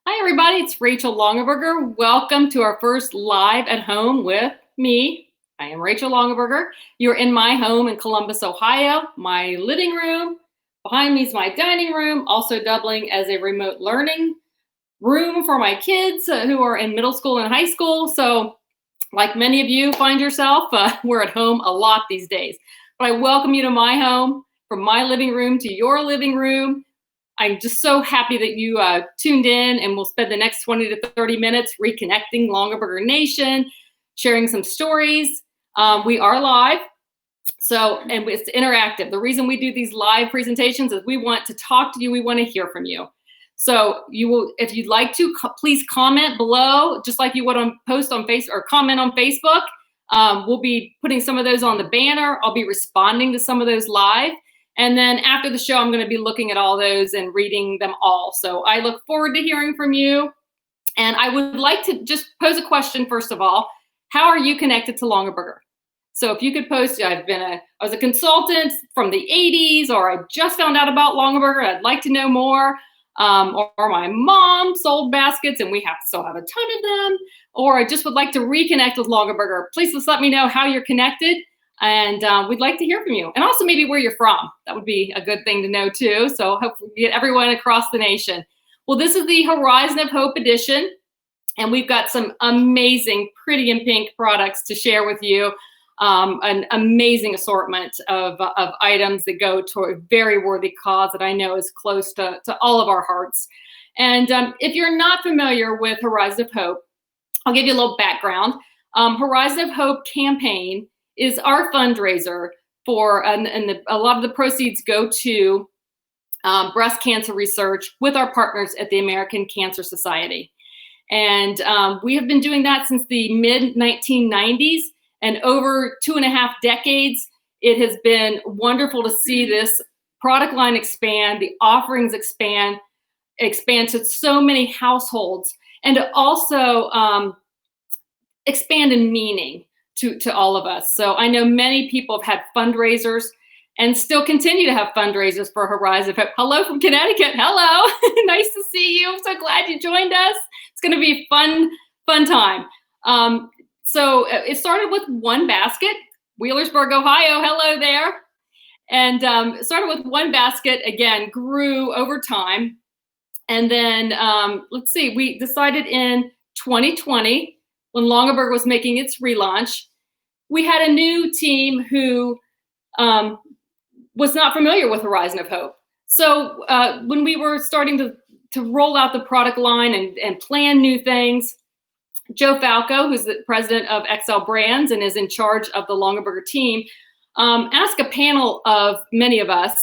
Hi, everybody. It's Rachel Longaberger. Welcome to our first live at home with me. I am Rachel Longaberger. You're in my home in Columbus, Ohio, my living room. Behind me is my dining room, also doubling as a remote learning room for my kids who are in middle school and high school. So, like many of you find yourself, we're at home a lot these days. But I welcome you to my home, from my living room to your living room. I'm just so happy that you tuned in, and we'll spend the next 20 to 30 minutes reconnecting Longaberger Nation, sharing some stories. We are live, and it's interactive. The reason we do these live presentations is we want to talk to you. We want to hear from you. So if you'd like to, please comment below, just like you would post on Facebook or comment on Facebook. We'll be putting some of those on the banner. I'll be responding to some of those live. And then after the show, I'm going to be looking at all those and reading them all. So I look forward to hearing from you. And I would like to just pose a question, first of all. How are you connected to Longaberger? So if you could post, I was a consultant from the 80s, or I just found out about Longaberger, I'd like to know more. Or my mom sold baskets and we still have a ton of them. Or I just would like to reconnect with Longaberger. Please just let me know how you're connected. And we'd like to hear from you. And also maybe where you're from. That would be a good thing to know too. So hopefully we get everyone across the nation. Well, this is the Horizon of Hope edition. And we've got some amazing Pretty in Pink products to share with you. An amazing assortment of items that go to a very worthy cause that I know is close to all of our hearts. And if you're not familiar with Horizon of Hope, I'll give you a little background. Horizon of Hope campaign is our fundraiser for, a lot of the proceeds go to breast cancer research with our partners at the American Cancer Society. And we have been doing that since the mid-1990s, and over 2.5 decades. It has been wonderful to see this product line expand, the offerings expand to so many households, and to also expand in meaning to all of us. So I know many people have had fundraisers and still continue to have fundraisers for Horizon. Hello from Connecticut. Hello. Nice to see you. I'm so glad you joined us. It's going to be a fun time. So it started with one basket, Wheelersburg, Ohio. Hello there. And it started with one basket, again, grew over time. And then let's see, we decided in 2020, when Longaberger was making its relaunch, we had a new team who was not familiar with Horizon of Hope. So when we were starting to roll out the product line and plan new things, Joe Falco, who's the president of XL Brands and is in charge of the Longaberger team, asked a panel of many of us,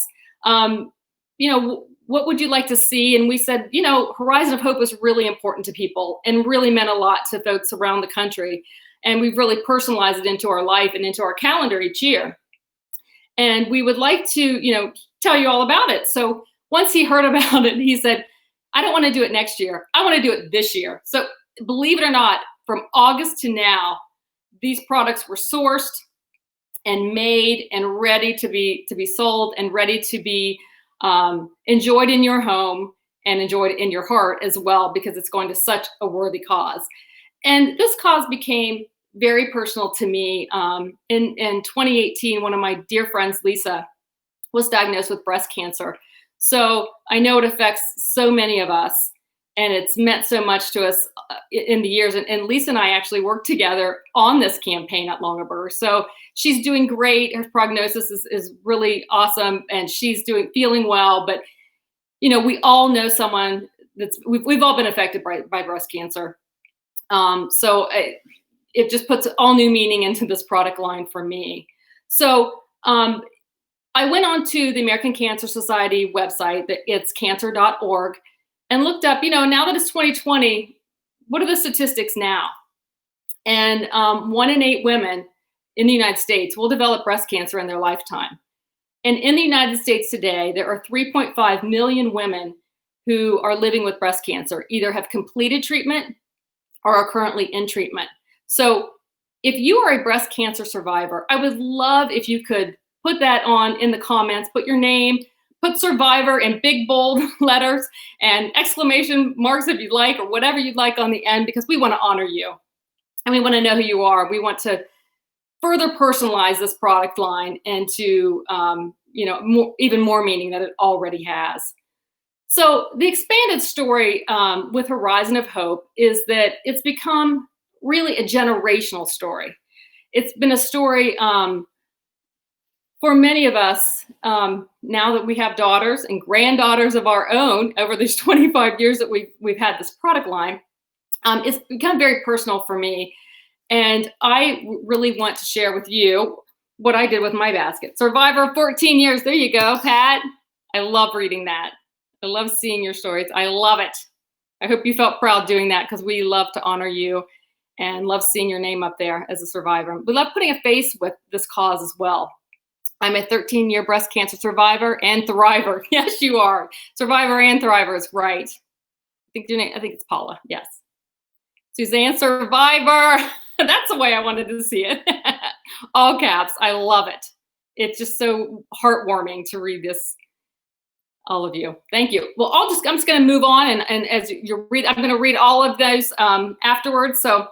what would you like to see? And we said, Horizon of Hope is really important to people and really meant a lot to folks around the country. And we've really personalized it into our life and into our calendar each year. And we would like to, tell you all about it. So once he heard about it, he said, I don't want to do it next year. I want to do it this year. So believe it or not, from August to now, these products were sourced and made and ready to be sold and ready to be enjoyed in your home and enjoyed in your heart as well, because it's going to such a worthy cause. And this cause became very personal to me. In 2018, one of my dear friends, Lisa, was diagnosed with breast cancer. So I know it affects so many of us, and it's meant so much to us in the years. And Lisa and I actually worked together on this campaign at Longaberger. So she's doing great. Her prognosis is really awesome, and she's feeling well. But we all know someone we've all been affected by breast cancer. So it just puts all new meaning into this product line for me. So I went on to the American Cancer Society website, it's cancer.org, and looked up, now that it's 2020, what are the statistics now? And 1 in 8 women in the United States will develop breast cancer in their lifetime. And in the United States today, there are 3.5 million women who are living with breast cancer, either have completed treatment or are currently in treatment. So if you are a breast cancer survivor, I would love if you could put that in the comments, put your name, put survivor in big bold letters and exclamation marks if you'd like, or whatever you'd like on the end, because we want to honor you and we want to know who you are. We want to further personalize this product line into even more meaning that it already has. So the expanded story with Horizon of Hope is that it's become really a generational story. It's been a story for many of us, now that we have daughters and granddaughters of our own over these 25 years that we've had this product line. It's become very personal for me. And I really want to share with you what I did with my basket. Survivor 14 years. There you go, Pat. I love reading that. I love seeing your stories. I love it. I hope you felt proud doing that, because we love to honor you and love seeing your name up there as a survivor. We love putting a face with this cause as well. I'm a 13-year breast cancer survivor and thriver. Yes, you are. Survivor and thriver is right. I think it's Paula. Yes. Suzanne, survivor. That's the way I wanted to see it. All caps. I love it. It's just so heartwarming to read this. All of you. Thank you. Well, I'm just going to move on. And as you read, I'm going to read all of those afterwards. So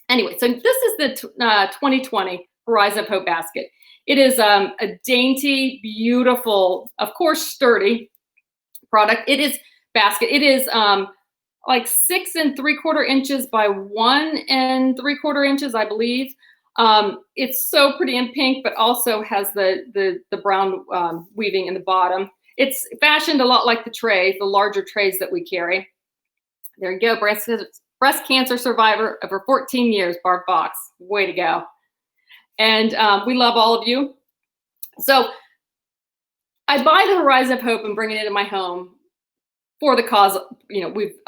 anyway, so this is the 2020 Horizon of Hope basket. It is a dainty, beautiful, of course, sturdy product. It is basket. It is like 6 3/4 inches by 1 3/4 inches, I believe. It's so pretty in pink, but also has the brown weaving in the bottom. It's fashioned a lot like the trays, the larger trays that we carry. There you go, breast cancer survivor over 14 years, Barb Fox. Way to go. And we love all of you. So I buy the Horizon of Hope and bring it into my home for the cause,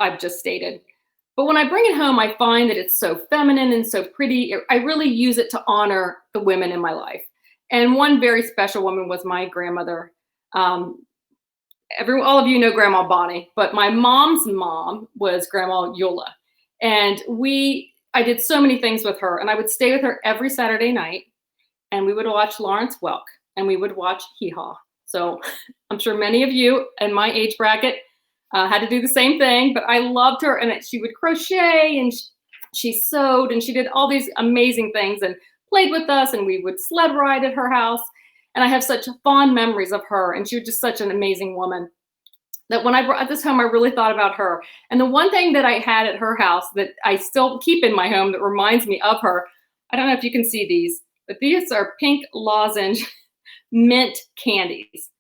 I've just stated. But when I bring it home, I find that it's so feminine and so pretty. I really use it to honor the women in my life. And one very special woman was my grandmother. All of you know Grandma Bonnie, but my mom's mom was Grandma Eula. And I did so many things with her, and I would stay with her every Saturday night, and we would watch Lawrence Welk, and we would watch Hee Haw. So I'm sure many of you in my age bracket had to do the same thing, but I loved her, and she would crochet, and she sewed, and she did all these amazing things, and played with us, and we would sled ride at her house. And I have such fond memories of her, and she was just such an amazing woman that when I brought this home, I really thought about her. And the one thing that I had at her house that I still keep in my home that reminds me of her, I don't know if you can see these, but these are pink lozenge mint candies.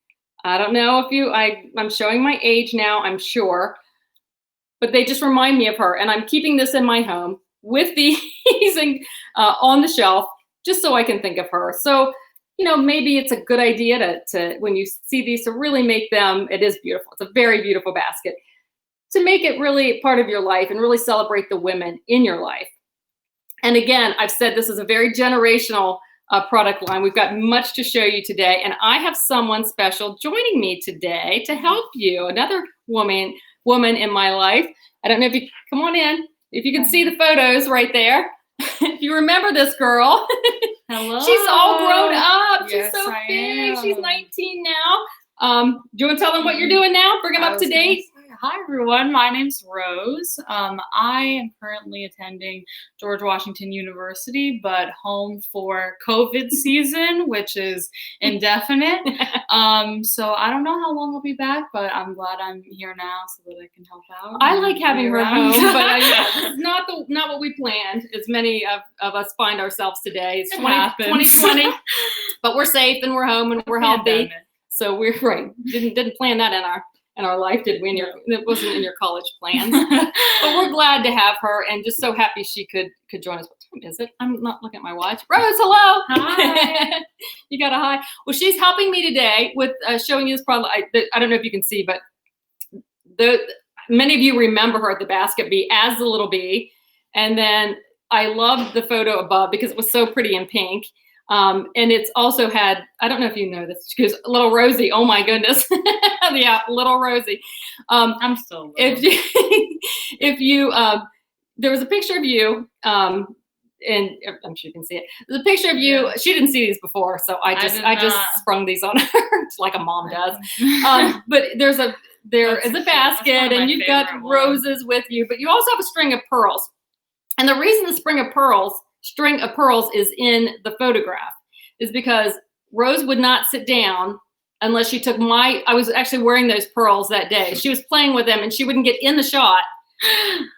I don't know if I'm showing my age now, I'm sure, but they just remind me of her. And I'm keeping this in my home with these on the shelf, just so I can think of her. So, maybe it's a good idea to when you see these, to really make them, it is beautiful. It's a very beautiful basket, to make it really part of your life and really celebrate the women in your life. And again, I've said this is a very generational product line. We've got much to show you today. And I have someone special joining me today to help you. Another woman in my life. I don't know if you, come on in. If you can see the photos right there. If you remember this girl. Hello. She's all grown up. Yes, She's so I big. am. She's 19 now. Do you want to tell them what you're doing now? Bring them up to date. Hi, everyone. My name's Rose. I am currently attending George Washington University, but home for COVID season, which is indefinite. So I don't know how long I'll be back, but I'm glad I'm here now so that I can help out. I like having her home, but it's not what we planned, as many of us find ourselves today. It's 2020, but we're safe and we're home and we're healthy. So we're right. Didn't plan that in our life, did we? It wasn't in your college plans. But we're glad to have her, and just so happy she could join us. What time is it? I'm not looking at my watch. Rose, hello. Hi. You got a hi. Well, she's helping me today with showing you this product. I don't know if you can see, but many of you remember her at the basket bee as the little bee. And then I loved the photo above because it was so pretty in pink. And it's also had, I don't know if you know this, because little Rosie, oh my goodness. Yeah, little Rosie. I'm still little. If you there was a picture of you and I'm sure you can see it. There's a picture of you. Yeah. She didn't see these before, so I just sprung these on her like a mom does. But there is a basket, and you've got roses with you, but you also have a string of pearls. And the reason the string of pearls is in the photograph is because Rose would not sit down unless she took I was actually wearing those pearls that day. She was playing with them, and she wouldn't get in the shot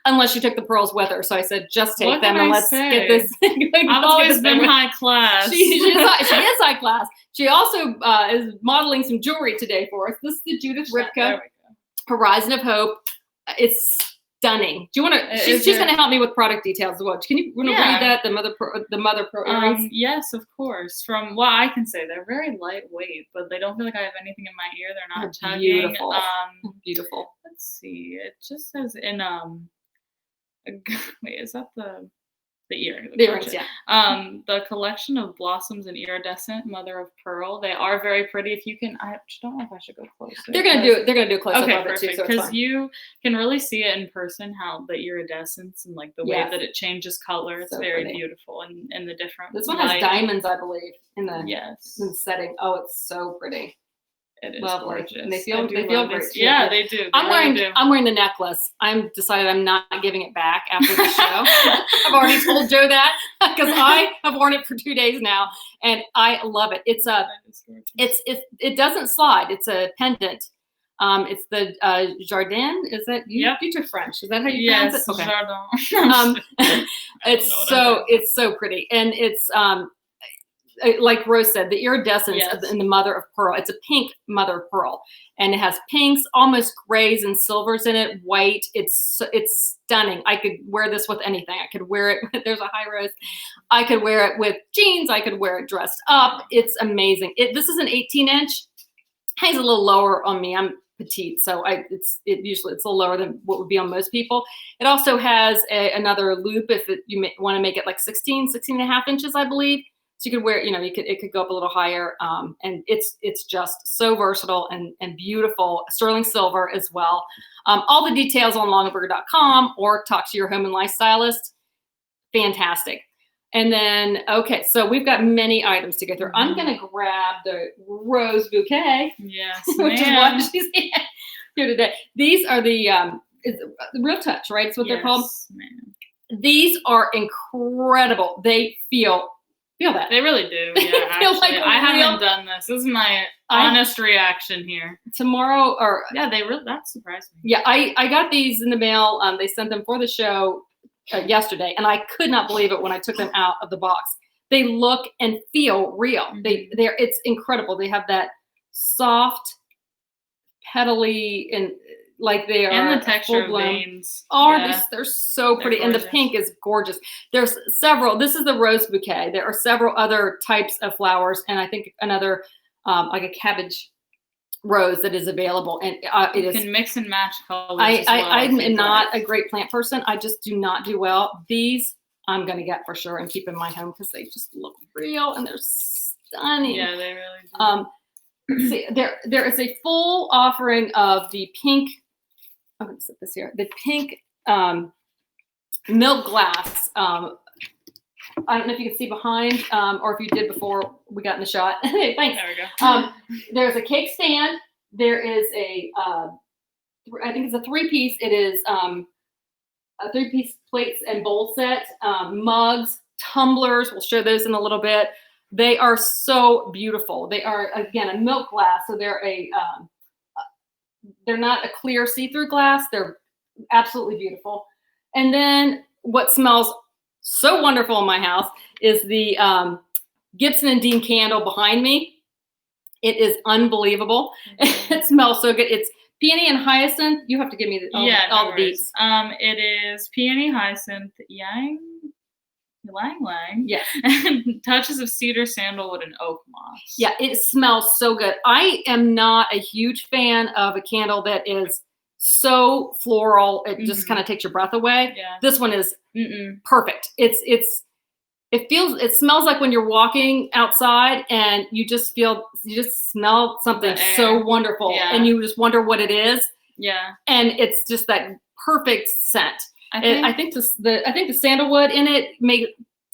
unless she took the pearls with her. So I said, just take them and let's get this. I've always been high class. She is high class. She also is modeling some jewelry today for us. This is the Judith Ripka Horizon of Hope. It's stunning. Do you want to? She's going to help me with product details as well. Can you want to read that? The mother pearl earrings. Yes, of course. From what I can say, they're very lightweight, but they don't feel like I have anything in my ear. They're not tugging. Beautiful. Beautiful. Let's see. It just says in wait, is that the earring? The earrings, yeah. The collection of blossoms and iridescent mother of pearl. They are very pretty. If you can, I don't know if I should go closer. They're gonna do a close up of it too, so because you can really see it in person how the iridescence and like the way that it changes color. It's very beautiful and the different. This one has diamonds, I believe, in the in the setting. Oh, it's so pretty. It is lovely. Gorgeous. And they feel great. Yeah, they do. I'm wearing the necklace. I'm decided I'm not giving it back after the show. I've already told Joe that because I have worn it for 2 days now, and I love it. It doesn't slide. It's a pendant. It's the Jardin. Is that you? Yep. You took French. Is that how you pronounce it? Okay. Jardin. It's so pretty, and it's like Rose said, the iridescence in the mother of pearl. It's a pink mother of pearl, and it has pinks, almost grays and silvers in it, white. It's stunning. I could wear this with anything. I could wear it. There's a high Rose. I could wear it with jeans. I could wear it dressed up. It's amazing. This is an 18-inch. Hangs a little lower on me. I'm petite, so usually it's a little lower than what would be on most people. It also has another loop if you want to make it like 16 and a half inches, I believe. So you could wear, it could go up a little higher, and it's just so versatile and beautiful. Sterling silver as well. All the details on longaberger.com or talk to your home and life stylist. Fantastic. And then, okay, so we've got many items to go through. I'm going to grab the rose bouquet. Yes, which is what she's here today. These are the Real Touch, right? It's what they're called. Ma'am. These are incredible. They feel that. They really do. Yeah, actually. I haven't done this. This is my honest reaction here. Tomorrow, that surprised me. Yeah, I got these in the mail. They sent them for the show yesterday, and I could not believe it when I took them out of the box. They look and feel real. Mm-hmm. It's incredible. They have that soft, petally, and like they are, and the texture of veins. They're so pretty, and the pink is gorgeous. There's several. This is the rose bouquet. There are several other types of flowers, and I think another like a cabbage rose that is available, and you can mix and match colors. I'm not a great plant person. I just do not do well. These I'm gonna get for sure and keep in my home because they just look real and they're stunning. Yeah, they really do. See, there is a full offering of the pink. I'm going to set this here. The pink milk glass. I don't know if you can see behind, or if you did before we got in the shot. Hey, thanks. There we go. There's a cake stand. There is I think it's a 3-piece. It is a 3-piece plates and bowl set, mugs, tumblers. We'll show those in a little bit. They are so beautiful. They are, again, a milk glass. So they're not a clear see-through glass. They're absolutely beautiful. And then what smells so wonderful in my house is the Gibson and Dean candle behind me. It is unbelievable. It smells so good. It's peony and hyacinth. You have to give me all the beats. It is peony, hyacinth, ylang ylang. Yes. And touches of cedar, sandalwood, and oak moss. Yeah, it smells so good. I am not a huge fan of a candle that is so floral. It just kind of takes your breath away. Yeah. This one is perfect. It smells like when you're walking outside and you just smell something so wonderful and you just wonder what it is. Yeah. And it's just that perfect scent. I think the sandalwood in it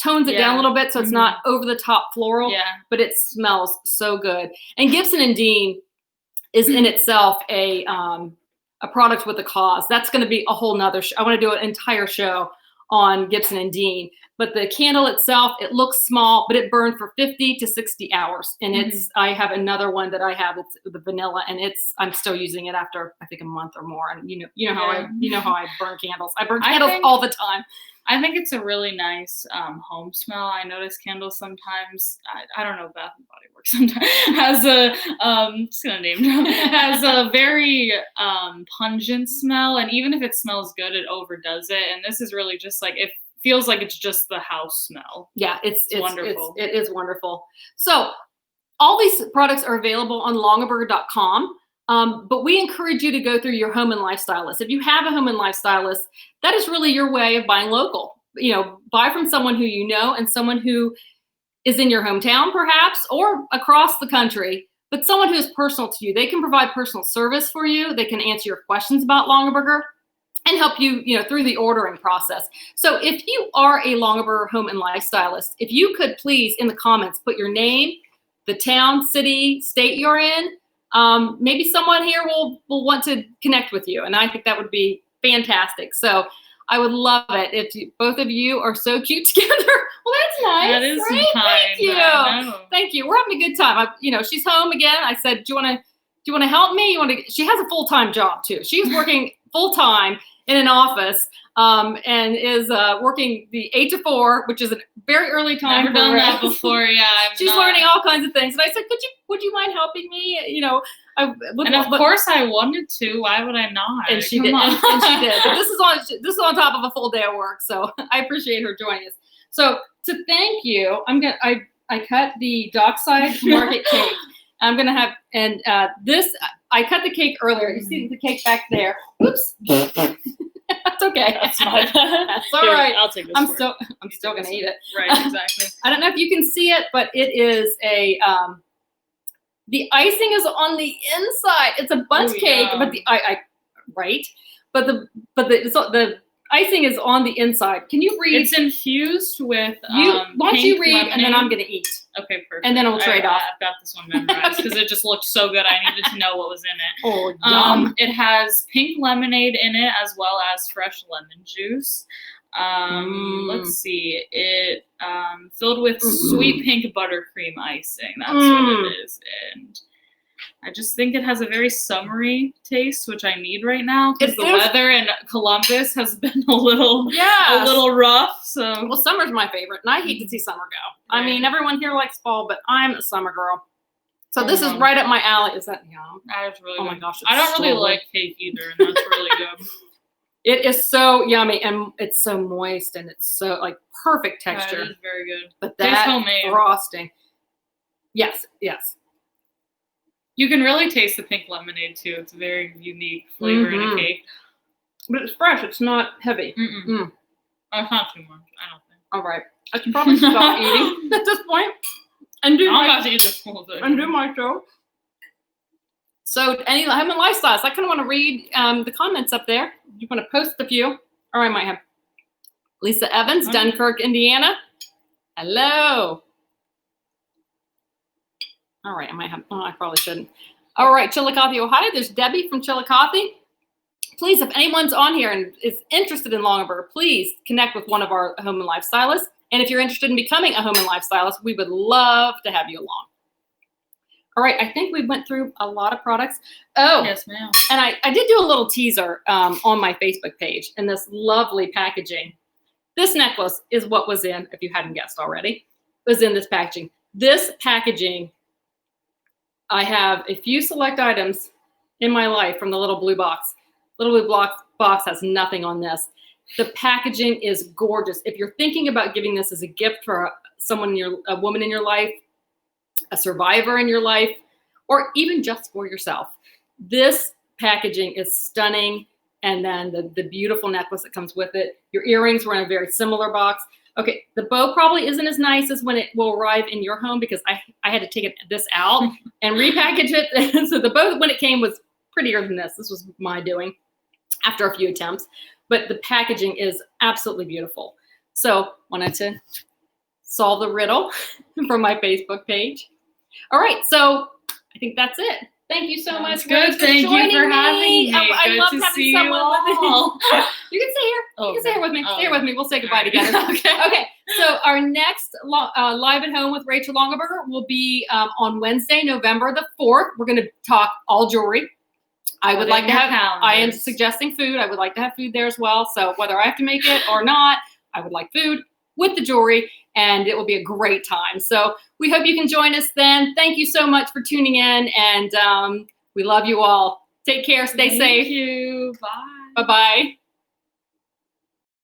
tones it down a little bit so it's not over the top floral, but it smells so good. And Gibson and Dean is in itself a product with a cause. That's going to be a whole nother show. I want to do an entire show on Gibson and Dean. But the candle itself, it looks small, but it burned for 50 to 60 hours. And I have another one that I have. It's the vanilla, and I'm still using it after I think a month or more. And you know how I burn candles. I burn candles all the time. I think it's a really nice home smell. I notice candles sometimes. I don't know, Bath and Body Works sometimes has a just gonna name drop, has a very pungent smell, and even if it smells good, it overdoes it. And this is really just like it feels like it's just the house smell. Yeah, it's wonderful. It is wonderful. So all these products are available on longaberger.com. But we encourage you to go through your Home and Life Stylist. If you have a Home and Life Stylist, that is really your way of buying local. Buy from someone who you know and someone who is in your hometown perhaps, or across the country, but someone who is personal to you. They can provide personal service for you. They can answer your questions about Longaberger and help you, through the ordering process. So if you are a Longaberger Home and Life Stylist, if you could please in the comments put your name, the town, city, state you're in. Maybe someone here will want to connect with you, and I think that would be fantastic. So I would love it if both of you are so cute together. Well, that's nice. That is right? Thank you. Thank you. We're having a good time. She's home again. I said, do you want to help me? She has a full-time job too. She's working full-time in an office, and is working the 8 to 4, which is a very early time. Never done that before. Yeah, she's learning all kinds of things. And I said, would you mind helping me? Of course I wanted to. Why would I not? And she did. And she did. But this is on top of a full day of work. So I appreciate her joining us. So to thank you, I cut the Dockside Market cake. I'm gonna have this. I cut the cake earlier. You see the cake back there. Oops. That's okay. That's fine. That's all right. I'll take this. I'm still gonna eat it. Right. Exactly. I don't know if you can see it, but it is a the icing is on the inside. It's a bundt cake, but the icing is on the inside. Can you read? It's infused with why don't you read, lemonade. and then I'm gonna eat. Okay, perfect. And then we'll trade off. I've got this one memorized because it just looked so good. I needed to know what was in it. Oh, yum. It has pink lemonade in it as well as fresh lemon juice. Let's see. It filled with sweet pink buttercream icing. That's what it is. And I just think it has a very summery taste, which I need right now because the weather in Columbus has been a little rough. So well, summer's my favorite, and I hate to see summer go. Right. I mean, everyone here likes fall, but I'm a summer girl. So this is right up my alley. Is that yum? That is really good. Oh my gosh, I don't really like cake either, and that's really good. It is so yummy, and it's so moist, and it's so perfect texture. That is very good. But that frosting, yes. You can really taste the pink lemonade too. It's a very unique flavor in a cake. But it's fresh. It's not heavy. It's not too much, I don't think. All right. I should probably stop eating at this point and do about to eat this whole thing. And do my show. So any Home and Life Stylist, I kind of want to read the comments up there. You want to post a few? Or I might have Lisa Evans, Dunkirk, Indiana. Hello. All right, I might have, I probably shouldn't. All right, Chillicothe, Ohio. There's Debbie from Chillicothe. Please, if anyone's on here and is interested in Longaberger, please connect with one of our Home and Life Stylists. And if you're interested in becoming a Home and Life Stylist, we would love to have you along. All right, I think we went through a lot of products. Oh, yes, ma'am. And I did do a little teaser on my Facebook page in this lovely packaging. This necklace is what was in, if you hadn't guessed already, was in this packaging. This packaging, I have a few select items in my life from the little blue box. Little blue box has nothing on this. The packaging is gorgeous. If you're thinking about giving this as a gift for someone, a woman in your life, a survivor in your life, or even just for yourself, this packaging is stunning. And then the beautiful necklace that comes with it. Your earrings were in a very similar box. Okay, the bow probably isn't as nice as when it will arrive in your home because I had to take this out and repackage it. So the bow when it came was prettier than this. This was my doing after a few attempts. But the packaging is absolutely beautiful. So wanted to solve the riddle from my Facebook page. All right, so I think that's it. Thank you so much. Good. Thank you for having me. I love Good to having see someone you with all. You can stay here. You can stay here with me. Stay here with me. We'll say goodbye together. Okay. Okay. So our next Live at Home with Rachel Longaberger will be on Wednesday, November the 4th. We're going to talk all jewelry. I would like to have, I am suggesting food. I would like to have food there as well. So whether I have to make it or not, I would like food with the jewelry, and it will be a great time. So we hope you can join us then. Thank you so much for tuning in, and we love you all. Take care. Stay safe. Thank you. Bye. Bye-bye.